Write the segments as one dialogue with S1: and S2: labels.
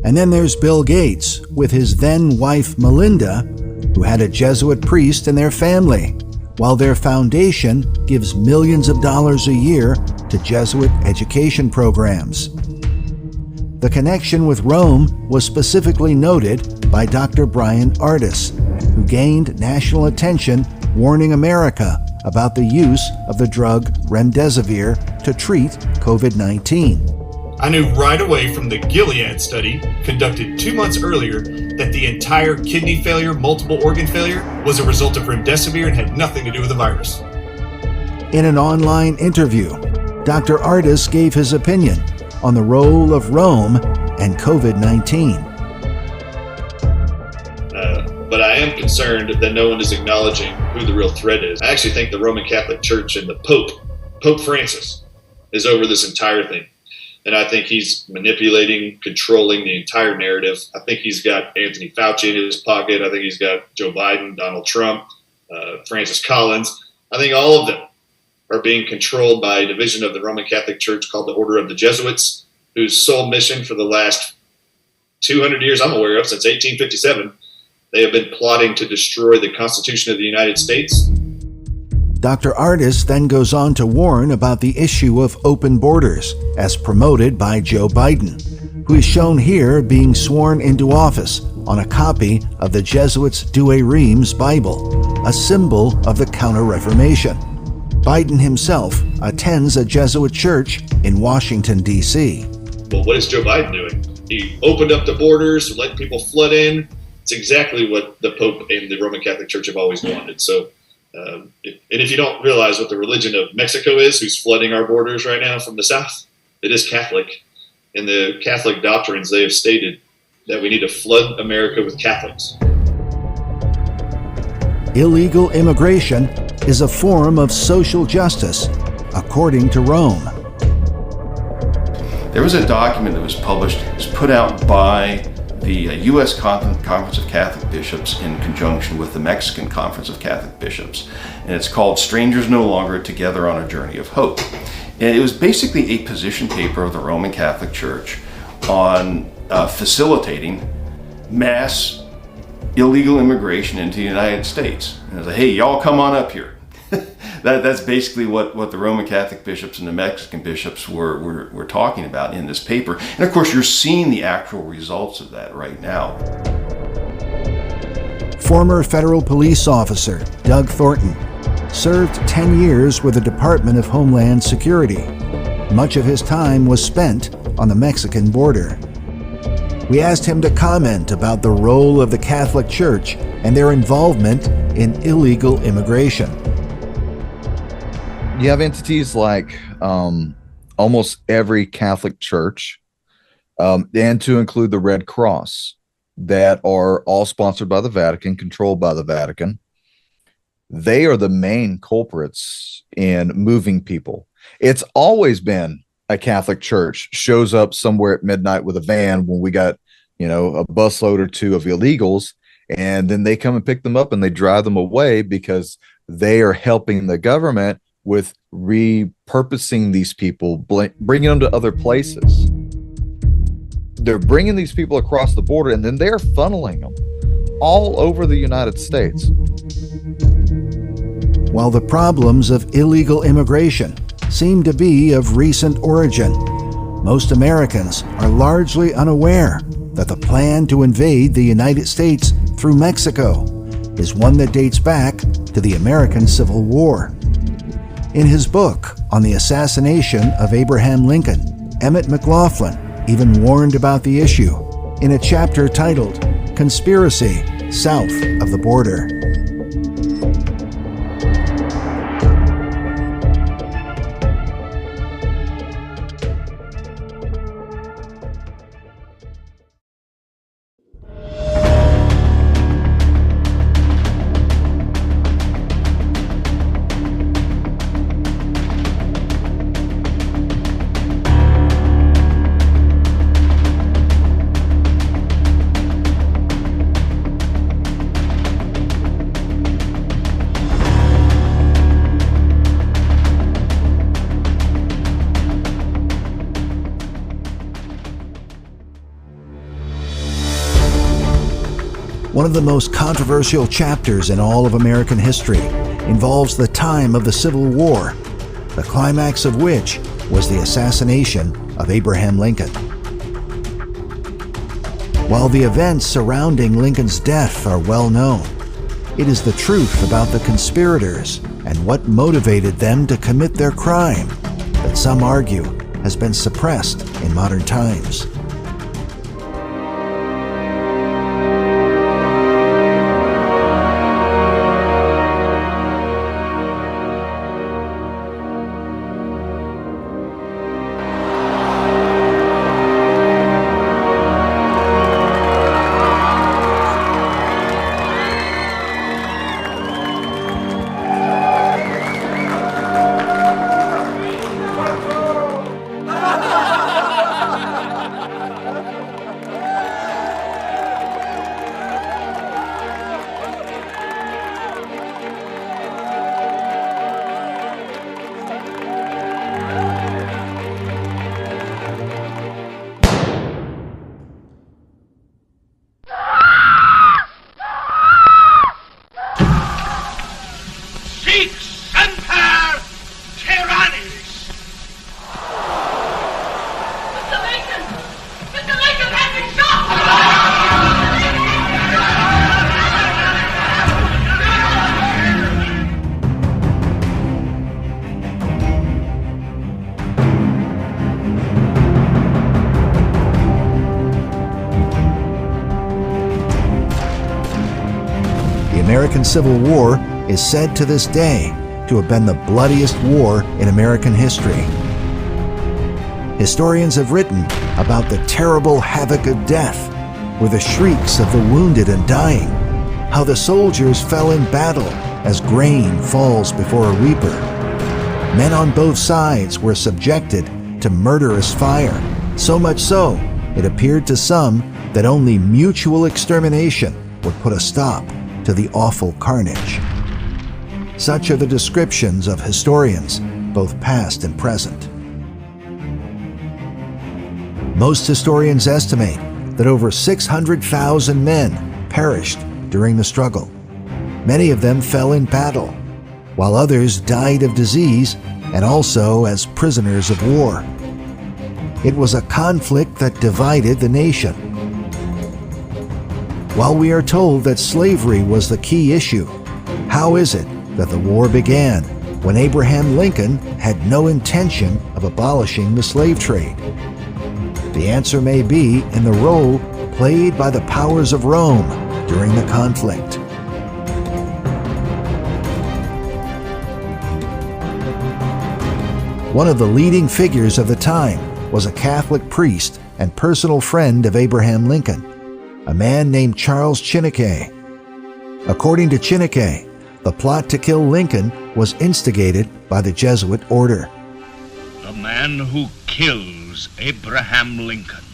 S1: And then there's Bill Gates with his then wife Melinda, who had a Jesuit priest in their family, while their foundation gives millions of dollars a year to Jesuit education programs. The connection with Rome was specifically noted by Dr. Brian Ardis, who gained national attention warning America about the use of the drug remdesivir to treat COVID-19.
S2: I knew right away from the Gilead study, conducted 2 months earlier, that the entire kidney failure, multiple organ failure, was a result of remdesivir and had nothing to do with the virus.
S1: In an online interview, Dr. Ardis gave his opinion on the role of Rome and COVID-19.
S3: But I am concerned that no one is acknowledging who the real threat is. I actually think the Roman Catholic Church and the Pope Francis, is over this entire thing. And I think he's manipulating, controlling the entire narrative. I think he's got Anthony Fauci in his pocket. I think he's got Joe Biden, Donald Trump, Francis Collins. I think all of them are being controlled by a division of the Roman Catholic Church called the Order of the Jesuits, whose sole mission for the last 200 years I'm aware of, since 1857, they have been plotting to destroy the Constitution of the United States.
S1: Dr. Ardis then goes on to warn about the issue of open borders, as promoted by Joe Biden, who is shown here being sworn into office on a copy of the Jesuits' Douay Rheims Bible, a symbol of the Counter-Reformation. Biden himself attends a Jesuit church in Washington, D.C.
S3: Well, what is Joe Biden doing? He opened up the borders, let people flood in. It's exactly what the Pope and the Roman Catholic Church have always wanted. So, if you don't realize what the religion of Mexico is, who's flooding our borders right now from the south, it is Catholic. In the Catholic doctrines, they have stated that we need to flood America with Catholics.
S1: Illegal immigration is a form of social justice, according to Rome.
S4: There was a document that was published, it was put out by the U.S. Conference of Catholic Bishops in conjunction with the Mexican Conference of Catholic Bishops. And it's called Strangers No Longer Together on a Journey of Hope. And it was basically a position paper of the Roman Catholic Church on facilitating mass illegal immigration into the United States. And it was like, hey, y'all come on up here. That's basically what the Roman Catholic bishops and the Mexican bishops were talking about in this paper. And of course, you're seeing the actual results of that right now.
S1: Former federal police officer Doug Thornton served 10 years with the Department of Homeland Security. Much of his time was spent on the Mexican border. We asked him to comment about the role of the Catholic Church and their involvement in illegal immigration.
S5: You have entities like almost every Catholic church, and to include the Red Cross, that are all sponsored by the Vatican, controlled by the Vatican. They are the main culprits in moving people. It's always been a Catholic church shows up somewhere at midnight with a van when we got, a busload or two of illegals, and then they come and pick them up and they drive them away because they are helping the government with repurposing these people, bringing them to other places. They're bringing these people across the border, and then they're funneling them all over the United States.
S1: While the problems of illegal immigration seem to be of recent origin, most Americans are largely unaware that the plan to invade the United States through Mexico is one that dates back to the American Civil War. In his book on the assassination of Abraham Lincoln, Emmett McLaughlin even warned about the issue in a chapter titled Conspiracy South of the Border. One of the most controversial chapters in all of American history involves the time of the Civil War, the climax of which was the assassination of Abraham Lincoln. While the events surrounding Lincoln's death are well known, it is the truth about the conspirators and what motivated them to commit their crime that some argue has been suppressed in modern times. The American Civil War is said to this day to have been the bloodiest war in American history. Historians have written about the terrible havoc of death, with the shrieks of the wounded and dying, how the soldiers fell in battle as grain falls before a reaper. Men on both sides were subjected to murderous fire, so much so it appeared to some that only mutual extermination would put a stop to the awful carnage. Such are the descriptions of historians, both past and present. Most historians estimate that over 600,000 men perished during the struggle. Many of them fell in battle, while others died of disease and also as prisoners of war. It was a conflict that divided the nation. While we are told that slavery was the key issue, how is it that the war began when Abraham Lincoln had no intention of abolishing the slave trade? The answer may be in the role played by the powers of Rome during the conflict. One of the leading figures of the time was a Catholic priest and personal friend of Abraham Lincoln, a man named Charles Chineke. According to Chineke, the plot to kill Lincoln was instigated by the Jesuit order.
S6: The man who kills Abraham Lincoln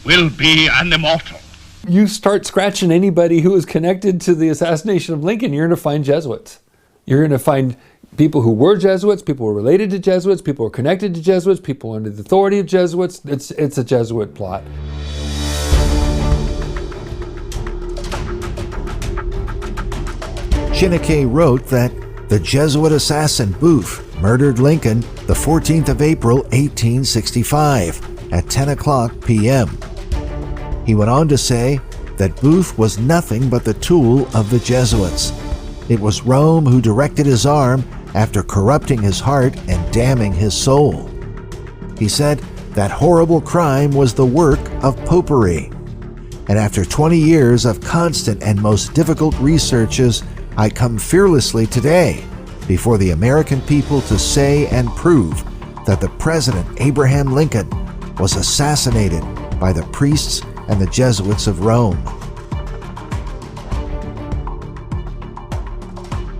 S6: will be an immortal.
S7: You start scratching anybody who is connected to the assassination of Lincoln, you're going to find Jesuits. You're going to find people who were Jesuits, people who were related to Jesuits, people who are connected to Jesuits, people under the authority of Jesuits. It's a Jesuit plot.
S1: Chineke wrote that the Jesuit assassin Booth murdered Lincoln the 14th of April, 1865 at 10 o'clock p.m. He went on to say that Booth was nothing but the tool of the Jesuits. It was Rome who directed his arm after corrupting his heart and damning his soul. He said that horrible crime was the work of popery. And after 20 years of constant and most difficult researches, I come fearlessly today before the American people to say and prove that the President Abraham Lincoln was assassinated by the priests and the Jesuits of Rome.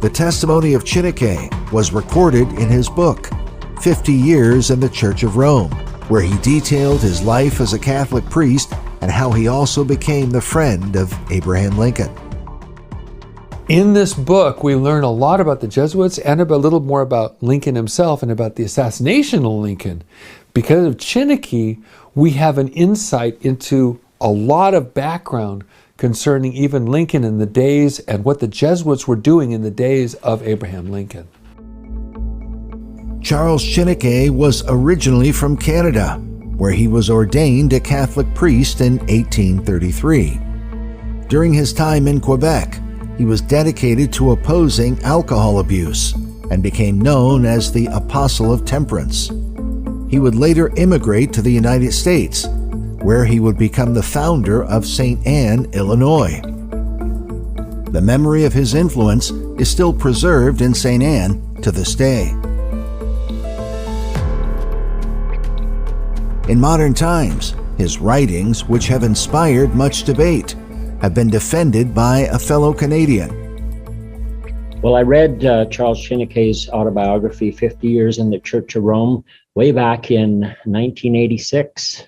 S1: The testimony of Chineke was recorded in his book, 50 Years in the Church of Rome, where he detailed his life as a Catholic priest and how he also became the friend of Abraham Lincoln.
S7: In this book, we learn a lot about the Jesuits and a little more about Lincoln himself and about the assassination of Lincoln. Because of Chineke, we have an insight into a lot of background concerning even Lincoln in the days and what the Jesuits were doing in the days of Abraham Lincoln.
S1: Charles Chineke was originally from Canada, where he was ordained a Catholic priest in 1833. During his time in Quebec, he was dedicated to opposing alcohol abuse and became known as the Apostle of Temperance. He would later immigrate to the United States, where he would become the founder of St. Anne, Illinois. The memory of his influence is still preserved in St. Anne to this day. In modern times, his writings, which have inspired much debate, have been defended by a fellow Canadian.
S8: Well, I read Charles Chineke's autobiography, 50 Years in the Church of Rome, way back in 1986.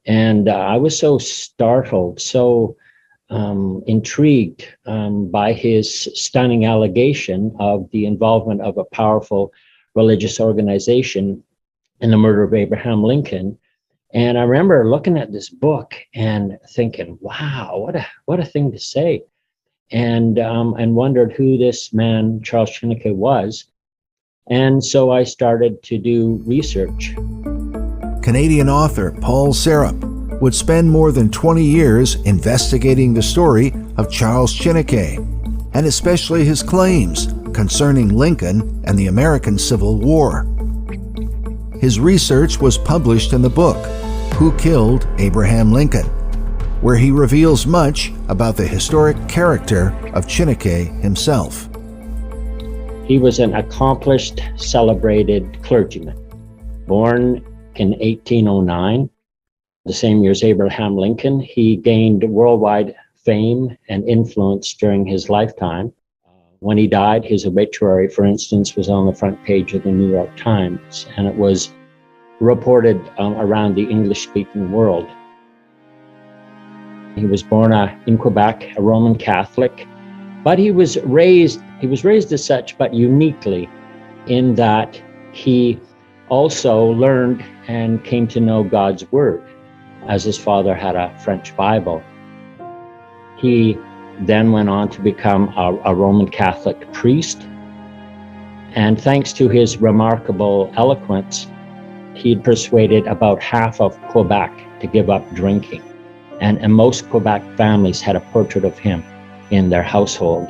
S8: And I was so startled, so intrigued by his stunning allegation of the involvement of a powerful religious organization in the murder of Abraham Lincoln. And I remember looking at this book and thinking, wow, what a thing to say. And wondered who this man, Charles Chineke, was. And so I started to do research.
S1: Canadian author Paul Sarup would spend more than 20 years investigating the story of Charles Chineke, and especially his claims concerning Lincoln and the American Civil War. His research was published in the book, Who Killed Abraham Lincoln?, where he reveals much about the historic character of Chineke himself.
S8: He was an accomplished, celebrated clergyman, born in 1809, the same year as Abraham Lincoln. He gained worldwide fame and influence during his lifetime. When he died, his obituary, for instance, was on the front page of the New York Times, and it was reported around the English-speaking world. He was born in Quebec, a Roman Catholic, but he was raised as such, but uniquely in that he also learned and came to know God's Word, as his father had a French Bible. He then went on to become a Roman Catholic priest, and thanks to his remarkable eloquence, he'd persuaded about half of Quebec to give up drinking. And most Quebec families had a portrait of him in their household.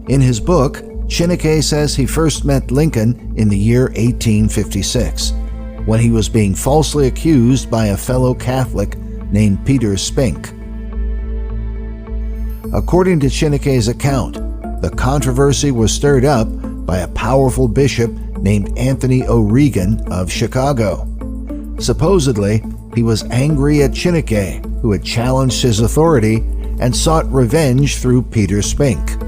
S1: In his book, Chineke says he first met Lincoln in the year 1856, when he was being falsely accused by a fellow Catholic named Peter Spink. According to Chineke's account, the controversy was stirred up by a powerful bishop named Anthony O'Regan of Chicago. Supposedly, he was angry at Chineke, who had challenged his authority and sought revenge through Peter Spink.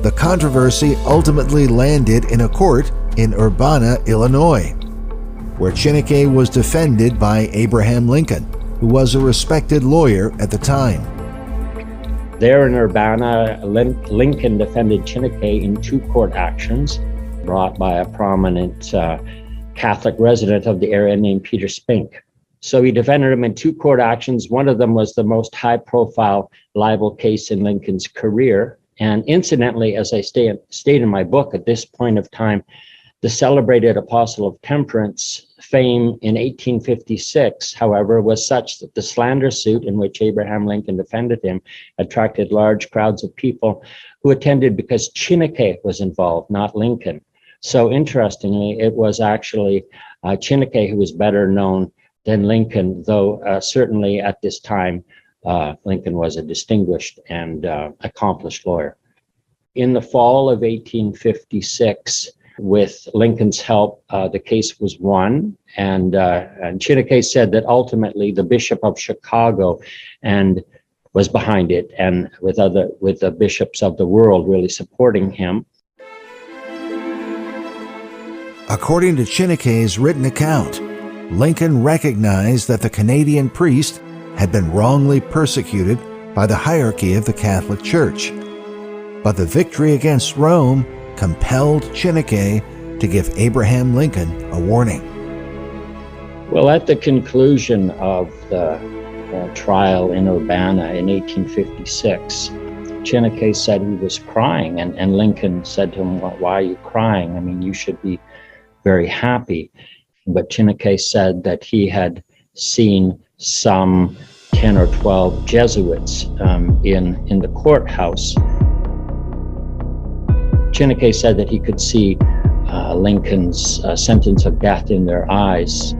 S1: The controversy ultimately landed in a court in Urbana, Illinois, where Chineke was defended by Abraham Lincoln, who was a respected lawyer at the time.
S8: There in Urbana, Lincoln defended Chineke in 2 court actions brought by a prominent Catholic resident of the area named Peter Spink. So he defended him in 2 court actions. One of them was the most high-profile libel case in Lincoln's career. And incidentally, as I state in my book, at this point of time, the celebrated Apostle of Temperance fame in 1856, however, was such that the slander suit in which Abraham Lincoln defended him attracted large crowds of people who attended because Chineke was involved, not Lincoln. So interestingly, it was actually Chineke who was better known than Lincoln, though certainly at this time, Lincoln was a distinguished and accomplished lawyer. In the fall of 1856, with Lincoln's help, the case was won, and Chineke said that ultimately the Bishop of Chicago was behind it, and with the bishops of the world really supporting him.
S1: According to Chineke's written account, Lincoln recognized that the Canadian priest had been wrongly persecuted by the hierarchy of the Catholic Church. But the victory against Rome compelled Chineke to give Abraham Lincoln a warning.
S8: Well, at the conclusion of the trial in Urbana in 1856. Chineke said he was crying, and Lincoln said to him, well, why are you crying? I mean, you should be very happy. But Chineke said that he had seen some 10 or 12 Jesuits in the courthouse. Chineke said that he could see Lincoln's sentence of death in their eyes.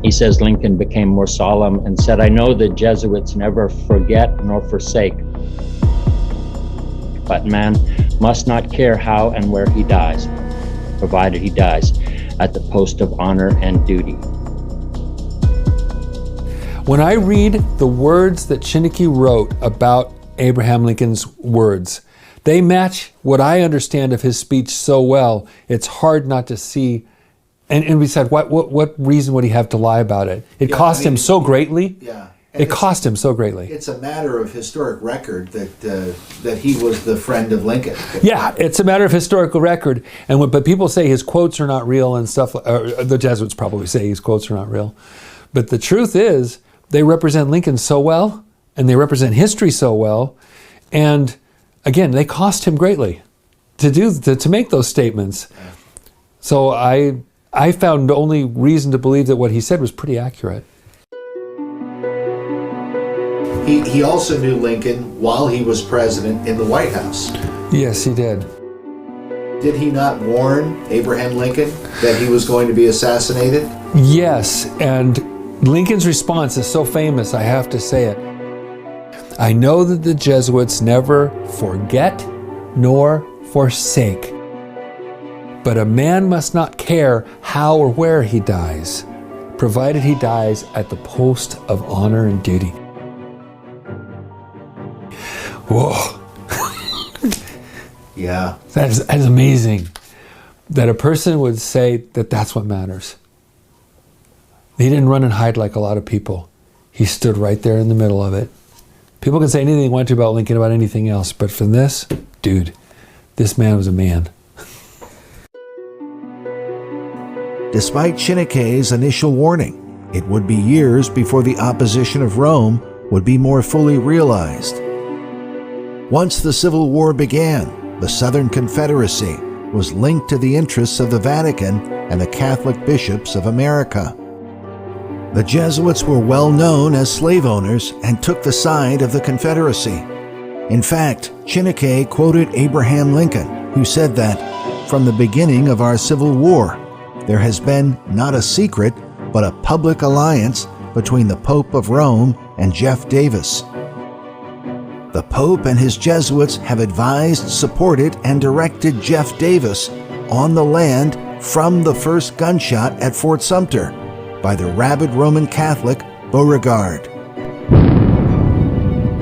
S8: He says Lincoln became more solemn and said, I know the Jesuits never forget nor forsake, but man must not care how and where he dies, provided he dies at the post of honor and duty.
S7: When I read the words that Chineke wrote about Abraham Lincoln's words, they match what I understand of his speech so well, it's hard not to see. And we said, what reason would he have to lie about it? It cost him so greatly.
S1: Yeah.
S7: It cost him so greatly.
S1: It's a matter of historic record that he was the friend of Lincoln.
S7: Yeah, it's a matter of historical record. But people say his quotes are not real and stuff. Or the Jesuits probably say his quotes are not real. But the truth is, they represent Lincoln so well, and they represent history so well. And again, they cost him greatly to make those statements. So I found only reason to believe that what he said was pretty accurate.
S1: He also knew Lincoln while he was president in the White House.
S7: Yes, he did.
S1: Did he not warn Abraham Lincoln that he was going to be assassinated?
S7: Yes, and Lincoln's response is so famous, I have to say it. I know that the Jesuits never forget nor forsake, but a man must not care how or where he dies, provided he dies at the post of honor and duty. Whoa.
S1: Yeah.
S7: That is amazing that a person would say that that's what matters. He didn't run and hide like a lot of people. He stood right there in the middle of it. People can say anything they want to about Lincoln, about anything else, but from this, dude, this man was a man.
S1: Despite Chineke's initial warning, it would be years before the opposition of Rome would be more fully realized. Once the Civil War began, the Southern Confederacy was linked to the interests of the Vatican and the Catholic bishops of America. The Jesuits were well known as slave owners and took the side of the Confederacy. In fact, Chineke quoted Abraham Lincoln, who said that, "From the beginning of our Civil War, there has been not a secret, but a public alliance between the Pope of Rome and Jeff Davis. The Pope and his Jesuits have advised, supported, and directed Jeff Davis on the land from the first gunshot at Fort Sumter by the rabid Roman Catholic Beauregard."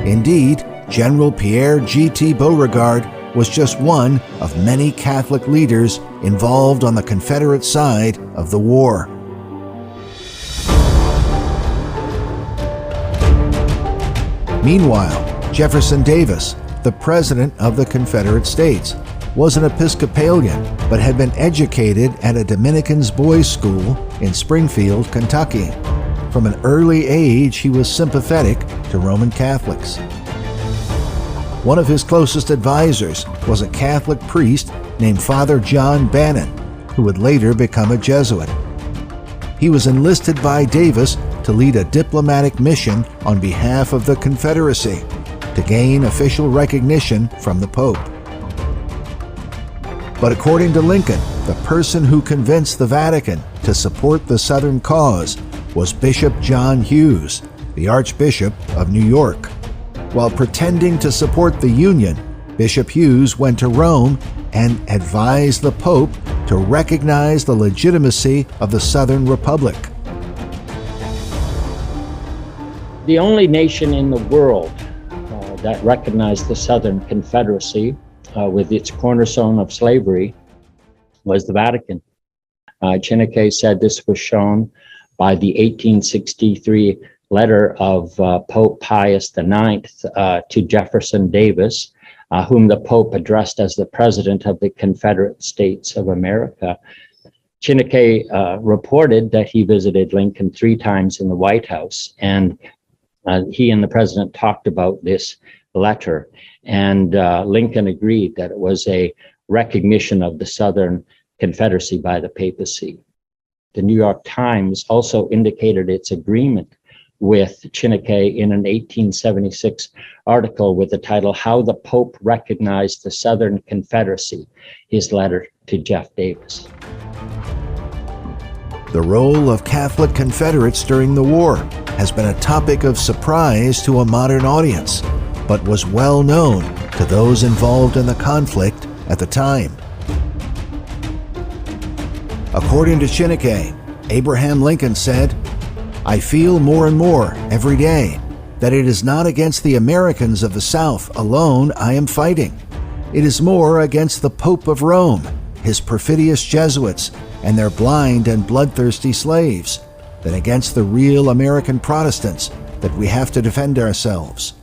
S1: Indeed, General Pierre G.T. Beauregard was just one of many Catholic leaders involved on the Confederate side of the war. Meanwhile, Jefferson Davis, the President of the Confederate States, was an Episcopalian but had been educated at a Dominican's boys' school in Springfield, Kentucky. From an early age, he was sympathetic to Roman Catholics. One of his closest advisors was a Catholic priest named Father John Bannon, who would later become a Jesuit. He was enlisted by Davis to lead a diplomatic mission on behalf of the Confederacy to gain official recognition from the Pope. But according to Lincoln, the person who convinced the Vatican to support the Southern cause was Bishop John Hughes, the Archbishop of New York. While pretending to support the Union, Bishop Hughes went to Rome and advised the Pope to recognize the legitimacy of the Southern Republic.
S8: The only nation in the world that recognized the Southern Confederacy with its cornerstone of slavery was the Vatican. Chineke said this was shown by the 1863 letter of Pope Pius IX to Jefferson Davis, whom the Pope addressed as the President of the Confederate States of America. Chineke reported that he visited Lincoln 3 times in the White House, and he and the president talked about this letter, and Lincoln agreed that it was a recognition of the Southern Confederacy by the papacy. The New York Times also indicated its agreement with Chineke in an 1876 article with the title, How the Pope Recognized the Southern Confederacy, his letter to Jeff Davis.
S1: The role of Catholic Confederates during the war has been a topic of surprise to a modern audience, but was well known to those involved in the conflict at the time. According to Chineke, Abraham Lincoln said, "I feel more and more every day that it is not against the Americans of the South alone I am fighting. It is more against the Pope of Rome, his perfidious Jesuits, and their blind and bloodthirsty slaves, than against the real American Protestants that we have to defend ourselves."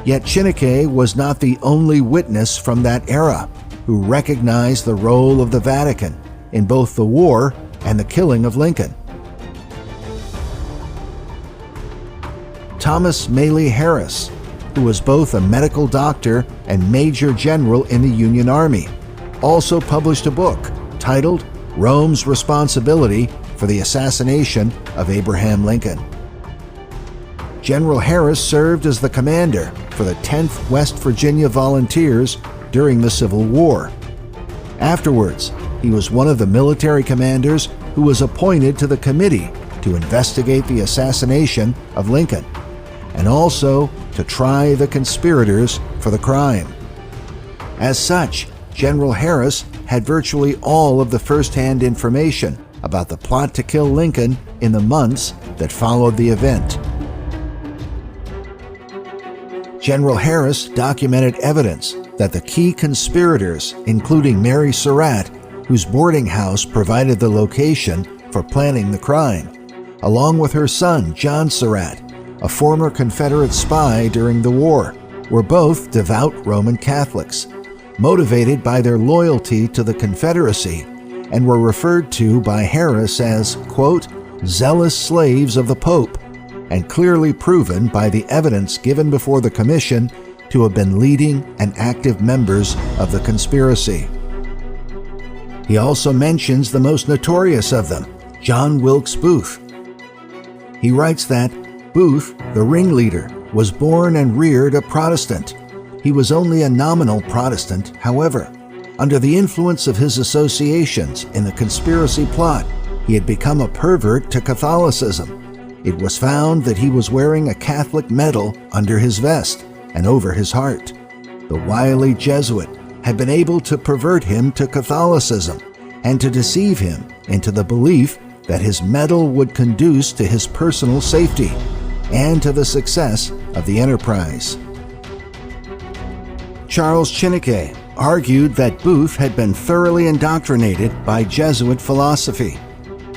S1: Yet Chineke was not the only witness from that era who recognized the role of the Vatican in both the war and the killing of Lincoln. Thomas Maley Harris, who was both a medical doctor and Major General in the Union Army, also published a book titled Rome's Responsibility for the Assassination of Abraham Lincoln. General Harris served as the commander for the 10th West Virginia Volunteers during the Civil War. Afterwards, he was one of the military commanders who was appointed to the committee to investigate the assassination of Lincoln, and also to try the conspirators for the crime. As such, General Harris had virtually all of the first-hand information about the plot to kill Lincoln in the months that followed the event. General Harris documented evidence that the key conspirators, including Mary Surratt, whose boarding house provided the location for planning the crime, along with her son, John Surratt, a former Confederate spy during the war, were both devout Roman Catholics, motivated by their loyalty to the Confederacy, and were referred to by Harris as, quote, zealous slaves of the Pope, and clearly proven by the evidence given before the commission to have been leading and active members of the conspiracy. He also mentions the most notorious of them, John Wilkes Booth. He writes that Booth, the ringleader, was born and reared a Protestant. He was only a nominal Protestant, however. Under the influence of his associations in the conspiracy plot, he had become a pervert to Catholicism. It was found that he was wearing a Catholic medal under his vest and over his heart. The wily Jesuit had been able to pervert him to Catholicism and to deceive him into the belief that his medal would conduce to his personal safety and to the success of the enterprise. Charles Chineke argued that Booth had been thoroughly indoctrinated by Jesuit philosophy,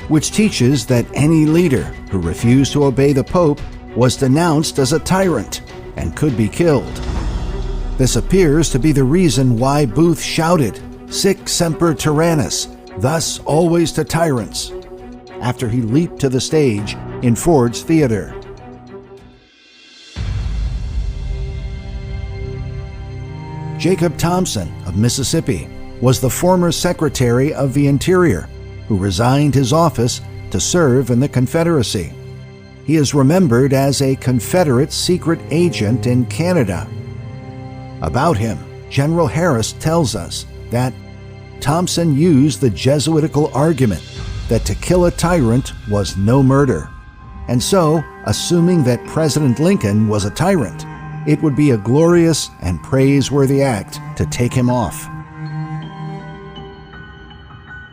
S1: which teaches that any leader who refused to obey the Pope was denounced as a tyrant and could be killed. This appears to be the reason why Booth shouted, "Sic semper tyrannis," thus always to tyrants, after he leaped to the stage in Ford's Theater. Jacob Thompson of Mississippi was the former Secretary of the Interior, who resigned his office to serve in the Confederacy. He is remembered as a Confederate secret agent in Canada. About him, General Harris tells us that Thompson used the Jesuitical argument that to kill a tyrant was no murder, and so, assuming that President Lincoln was a tyrant, it would be a glorious and praiseworthy act to take him off.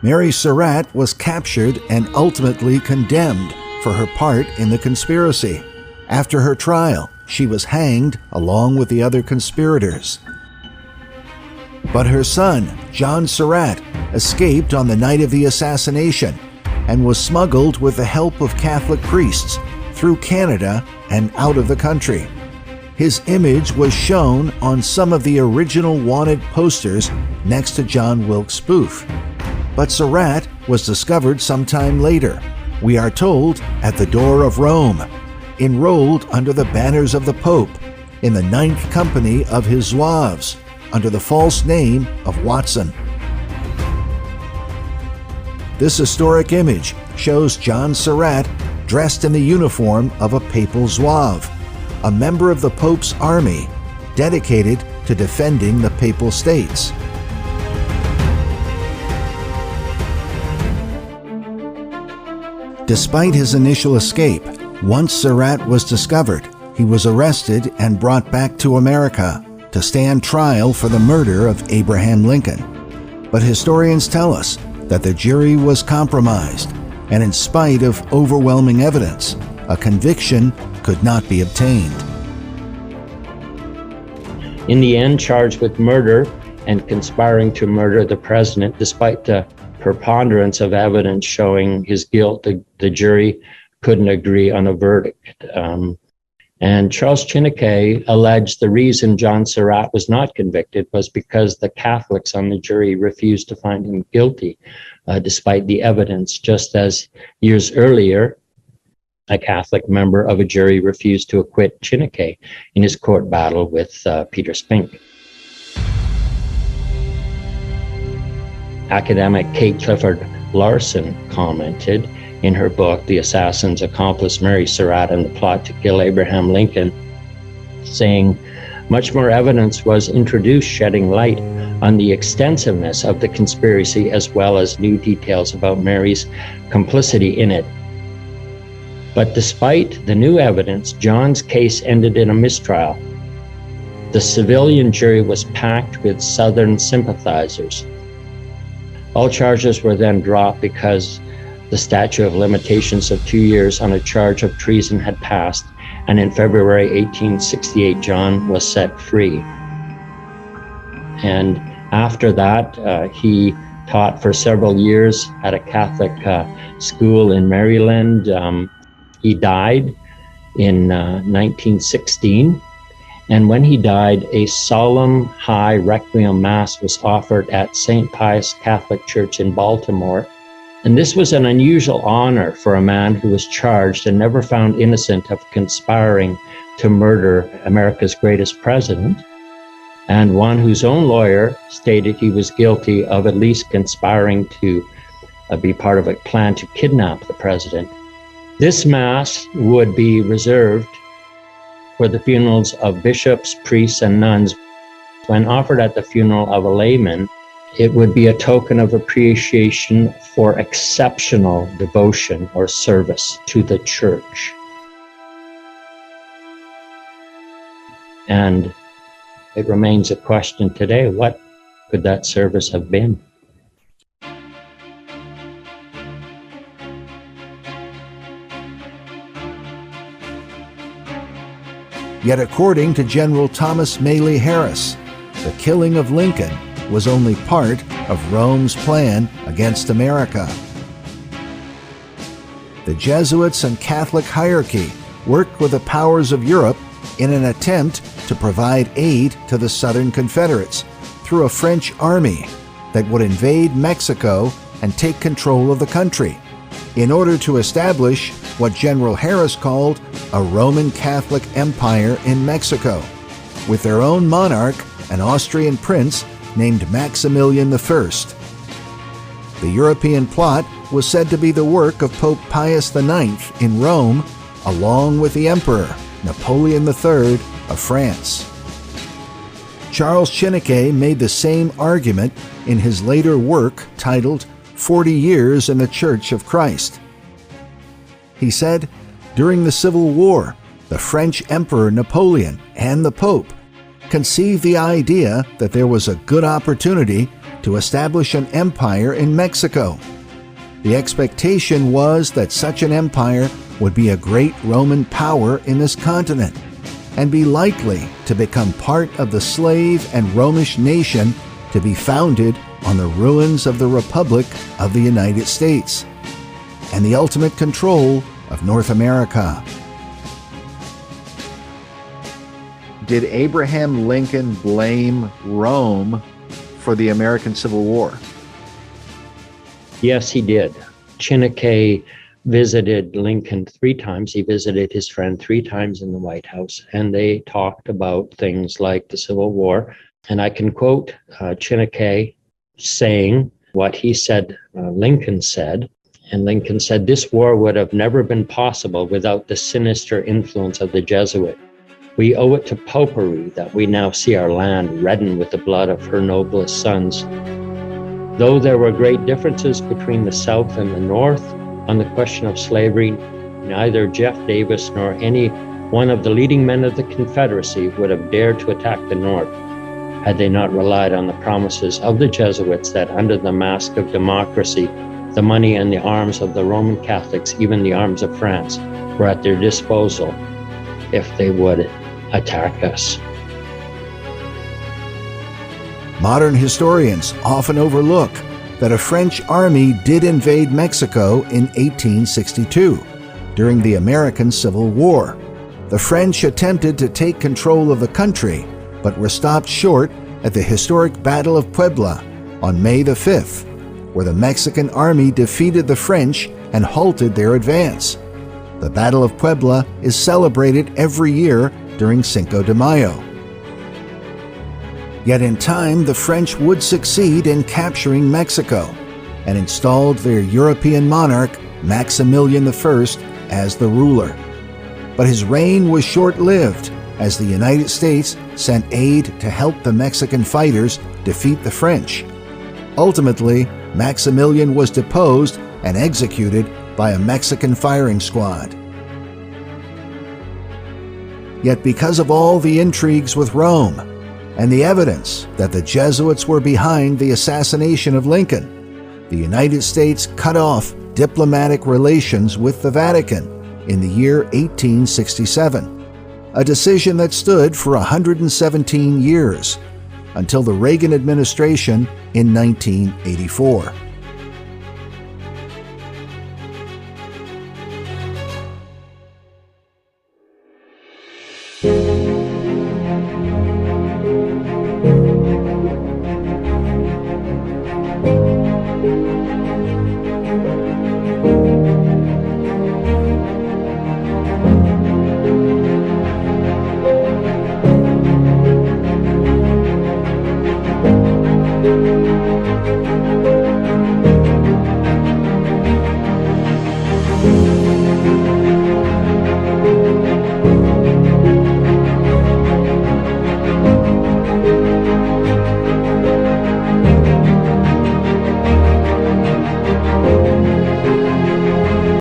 S1: Mary Surratt was captured and ultimately condemned for her part in the conspiracy. After her trial, she was hanged along with the other conspirators. But her son, John Surratt, escaped on the night of the assassination and was smuggled with the help of Catholic priests through Canada and out of the country. his image was shown on some of the original wanted posters next to John Wilkes' spoof. But Surratt was discovered sometime later, we are told at the door of Rome, enrolled under the banners of the Pope in the 9th Company of his Zouaves, under the false name of Watson. This historic image shows John Surratt dressed in the uniform of a papal Zouave, a member of the Pope's army dedicated to defending the Papal States. Despite his initial escape, once Surratt was discovered, he was arrested and brought back to America to stand trial for the murder of Abraham Lincoln. But historians tell us that the jury was compromised, and in spite of overwhelming evidence, a conviction could not be obtained.
S8: In the end, charged with murder and conspiring to murder the president, despite the preponderance of evidence showing his guilt, the jury couldn't agree on a verdict. And Charles Chineke alleged the reason John Surratt was not convicted was because the Catholics on the jury refused to find him guilty, despite the evidence, just as years earlier, a Catholic member of a jury refused to acquit Chineke in his court battle with Peter Spink. Academic Kate Clifford Larson commented in her book, The Assassin's Accomplice, Mary Surratt and the Plot to Kill Abraham Lincoln, saying, much more evidence was introduced shedding light on the extensiveness of the conspiracy as well as new details about Mary's complicity in it. But despite the new evidence, John's case ended in a mistrial. The civilian jury was packed with Southern sympathizers. All charges were then dropped because the statute of limitations of 2 years on a charge of treason had passed, and in February 1868, John was set free. And after that, he taught for several years at a Catholic school in Maryland. He died in 1916. And when he died, a solemn high requiem mass was offered at St. Pius Catholic Church in Baltimore. And this was an unusual honor for a man who was charged and never found innocent of conspiring to murder America's greatest president, and one whose own lawyer stated he was guilty of at least conspiring to be part of a plan to kidnap the president. This mass would be reserved for the funerals of bishops, priests, and nuns. When offered at the funeral of a layman, it would be a token of appreciation for exceptional devotion or service to the church. And it remains a question today, what could that service have been?
S1: Yet according to General Thomas Maley Harris, the killing of Lincoln was only part of Rome's plan against America. The Jesuits and Catholic hierarchy worked with the powers of Europe in an attempt to provide aid to the Southern Confederates through a French army that would invade Mexico and take control of the country, in order to establish what General Harris called a Roman Catholic Empire in Mexico, with their own monarch, an Austrian prince named Maximilian I. The European plot was said to be the work of Pope Pius IX in Rome, along with the Emperor Napoleon III of France. Charles Chineke made the same argument in his later work titled 40 Years in the Church of Christ. He said, during the Civil War, the French Emperor Napoleon and the Pope conceived the idea that there was a good opportunity to establish an empire in Mexico. The expectation was that such an empire would be a great Roman power in this continent and be likely to become part of the slave and Romish nation to be founded on the ruins of the Republic of the United States and the ultimate control of North America. did Abraham Lincoln blame Rome for the American Civil War?
S8: Yes, he did. Chineke visited Lincoln 3 times. He visited his friend 3 times in the White House, and they talked about things like the Civil War. And I can quote Chineke saying what he said Lincoln said. And Lincoln said, "This war would have never been possible without the sinister influence of the Jesuit. We owe it to Popery that we now see our land reddened with the blood of her noblest sons." Though there were great differences between the South and the North on the question of slavery, neither Jeff Davis nor any one of the leading men of the Confederacy would have dared to attack the North had they not relied on the promises of the Jesuits that under the mask of democracy, the money and the arms of the Roman Catholics, even the arms of France, were at their disposal if they would attack us.
S1: Modern historians often overlook that a French army did invade Mexico in 1862 during the American Civil War. The French attempted to take control of the country, but were stopped short at the historic Battle of Puebla on May the 5th, where the Mexican army defeated the French and halted their advance. The Battle of Puebla is celebrated every year during Cinco de Mayo. Yet in time, the French would succeed in capturing Mexico and installed their European monarch, Maximilian I, as the ruler. But his reign was short-lived, as the United States sent aid to help the Mexican fighters defeat the French. Ultimately, Maximilian was deposed and executed by a Mexican firing squad. Yet because of all the intrigues with Rome and the evidence that the Jesuits were behind the assassination of Lincoln, the United States cut off diplomatic relations with the Vatican in the year 1867, a decision that stood for 117 years until the Reagan administration in 1984.